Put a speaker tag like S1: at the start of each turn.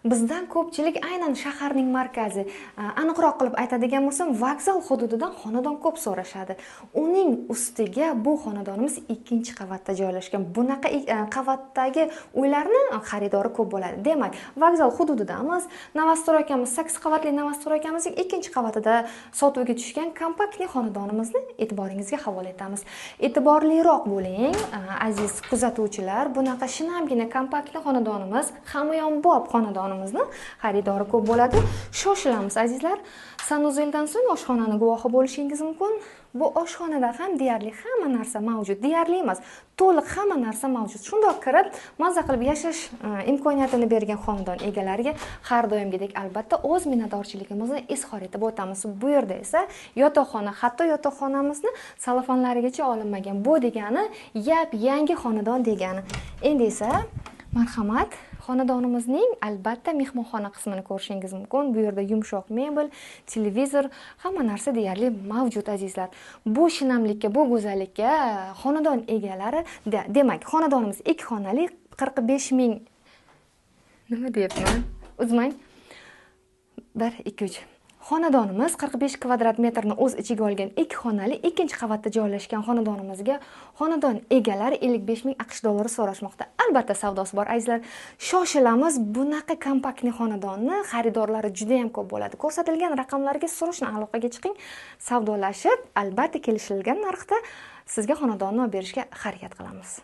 S1: Bizdan ko'pchilik aynan shaharning markazi, aniqroq qilib aytadigan bo'lsam, vokzal hududidan xonadon ko'p so'rashadi. Uning ustiga bu xonadonimiz 2-qavatda joylashgan. Bunaqa qavatdagi uylarni xaridori ko'p bo'ladi. Demak, vokzal hududidamiz. Novostroykamiz 8 qavatli Novostroykamizning 2-qavatida sotuvga tushgan kompaktli xonadonimizni e'tiboringizga havola etamiz. E'tiborliroq bo'ling, aziz kuzatuvchilar. Bunaqa shinamgina kompaktli xonadonimiz, hamyonbop xonadonimizni xaridori ko'p bo'ladi. Shoshilamiz azizlar. Sanuzeldan so'ng oshxonani guvohi bo'lishingiz mumkin. Bu oshxonada ham deyarli hamma narsa mavjud. Deyarli emas, to'liq hamma narsa mavjud. Shundoq kirib, mazza qilib yashash imkoniyatini bergan xonadon egalariga har doimgidek albatta o'z minnatdorchiligimizni izhor etib o'tamiz. Bu yerda esa yotoqxona, hatto yotoqxonamizni salafonlarigacha olinmagan. Bu degani yangi xonadon degani. Endi esa marhamat, xonadonimizning albatta mehmonxona qismini ko'rishingiz mumkin. Bu yerda yumshoq mebel, televizor, hamma narsa deyarli mavjud azizlar. Bu shinamlikka, bu go'zallikka xonadon egalari, demak, xonadonimiz 2 xonali 45 ming. Nima deyapman? Uzmang. 1 2 3. Xonadonimiz 45 kvadrat metrni o'z ichiga olgan 2 xonali 2-qavatda joylashgan xonadonimizga xonadon egalari 55 ming AQSh dollari so'rashmoqda. Albatta savdosi bor azizlar. Shoshilamiz, bunaqa kompaktli xonadonni xaridorlari juda ham ko'p bo'ladi. Ko'rsatilgan raqamlarga so'rashni aloqaga chiqing, savdolashib, albatta kelishilgan narxda sizga xonadonni olib berishga harakat qilamiz.